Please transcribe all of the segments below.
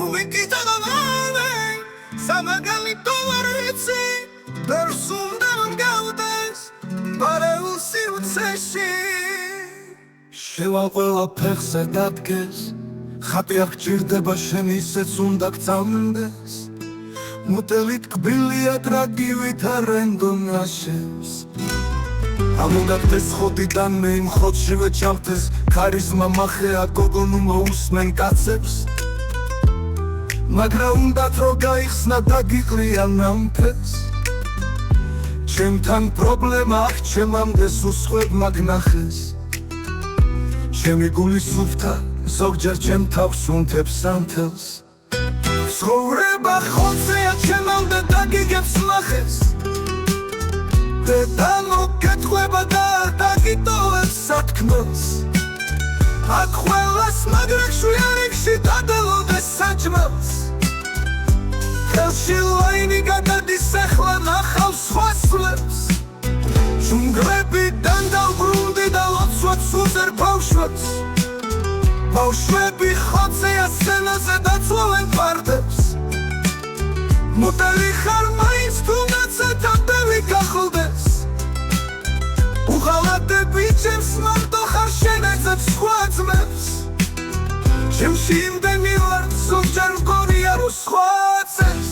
მოვიკითხავ სამაგალითო არ ვიცი ბევრს უნდა მგავდეს პარეულს სივრცეში შევალ ყველა ფეხზე დადგეს ხატი არ გჭირდება შენ ისეც უნდა გწამდეს მოდელით კბილია ტრაგივით არენდომ ნაშევს ამუნდაგდეს ხოდიდან მე იმ ხოდშივე ჩავდეს ქარიზმა მახეა გოგონუ მოусმენ კაცებს მაგრა უნდათ რო გაიხსნა დაგიყრიან ამფებს ჩემთან პრობლემა აქ ჩემამდე სუსხლებმა გნახეს ჩემი გულის სუფთა ზოგჯერ ჩემ თავს უნთებს სანთელს ცხოვრება ხოცეა ჩემამდე დაგიგებს ნახეს დედანო კეთხვება და დაგიტოვებს სათქმელს აქ ყველას მაგრაკ შვიანიკში დადელოდეს საჭმელს ხელში ლაინი გადადის ახლა ნახავს სხვა სვლებს ჯუნგლებიდან დავბრუნდი და ლოცვაც უზერ ბავშვებს ბავშვები ხოცეა სცენაზე დაწვავენ პარტებს მოდელი ხარ მაინც თუნდაც ეთამდევი გახლდეს უღალატები ჩემს მარტო ხარ შენ ეძებს სხვა ძმებს ჩემში იმდენი ვარ ზოგჯერ მგონია რომ სხვა აცებს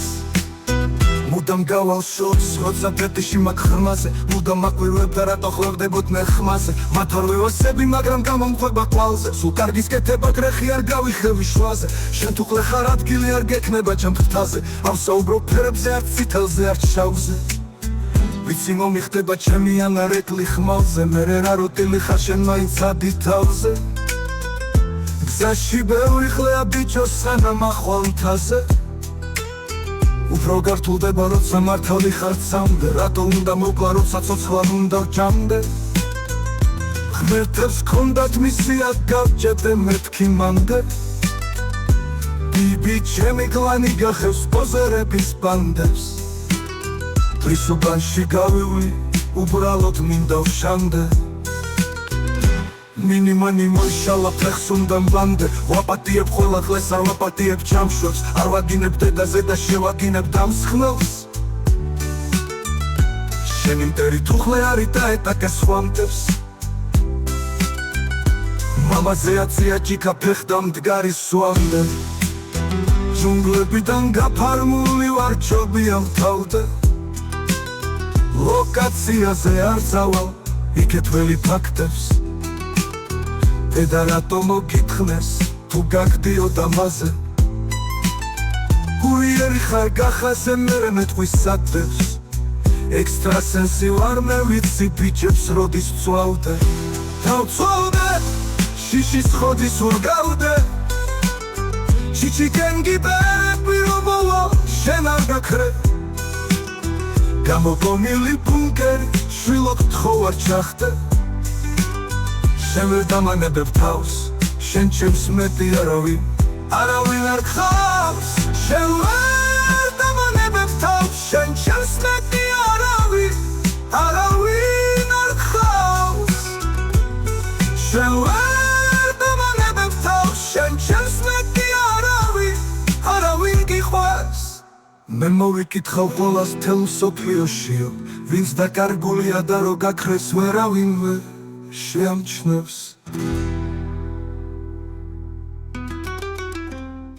მუდამ გავალ შორს როცა ფეტიში მაგ ხმაზე მუდამ აკვირვებ და რატო ხვევდებოდნენ ხმაზე მათ არ ვევასები მაგრამ გამომხვება ყვალზე სულ კარგის კეთება გრეხი არ გავიხევი შვაზე შენ თუ ხლე ხარ ადგილი არ გექნება ჩემ ფრთაზე ავსაუბრობ ფერებზე არც წითელზე არც შავზე ვიცი მომიხდება ჩემი ანარეკლი ხმალზე მერე რა როტილი ხარ შენ მაინც ადი თავზე გზაში ბევრი ხლეა ბიჭო სანამ ახვალ მთაზე უფრო გართულდება როცა მართალი ხარ წამდე რატო უნდა მოკლა როცა ცოცხლად უნდა ვჭამდე ღმერთებს გქონდათ მისია გავჭედე მეთქი მანდე ბიბი ჩემი კლანი გახევს პოზერების ბანდებს ტრის უბანში გავივლი უბრალოდ მინდა ვშამდე მინიმანი მოიშალა ფეხს უნდა მბამდე ვაპატიებ ყველა დღეს არ ვაპატიებ ჩამშვებს არ ვაგინებ დედაზე და შევაგინებ დამსხმელს შენი მტერი თუ ხლე არის და ეტაკეს ხვამდებს მამაზე აცია ჭიქა ფეხდა მდგარი სვამდე ჯუნგლებიდან გაფარმული ვარ ჯობია ვთავდე ლოკაციაზე არ წავალ იქეთ ველი ფაქტებს დედა რატო მოგითხნეს თუ გაგდიოდ ამაზე კურიერი ხარ გახაზე მერე მეტყვის სადებს ექსტრასენსი ვარ მე ვიცი ბიჭებს როდის ვწვავდე დავწვავდე შიშის ხოდის ვურგავდე ჩიჩიკენგი ბერები რომ მოვა შენ არ გაქრე გამოგონილი ბუნკერი შვილობ თხოვარ ჩახდე შენ ვერ დამანებებ თავს შენ ჩემს მეტი არავინ არ გხავს შენ ვერ დამანებებ თავს შენ ჩემს მეტი არავინ არ გხავს შენ ვერ დამანებებ თავს შენ ჩემს მეტი არავინ გიყვარს მე მოვიკითხავ ყველას მთელ მსოფლიოშიო ვინც დაკარგულია და რო გაქრეს ვერავინ ვერ შეამჩნევს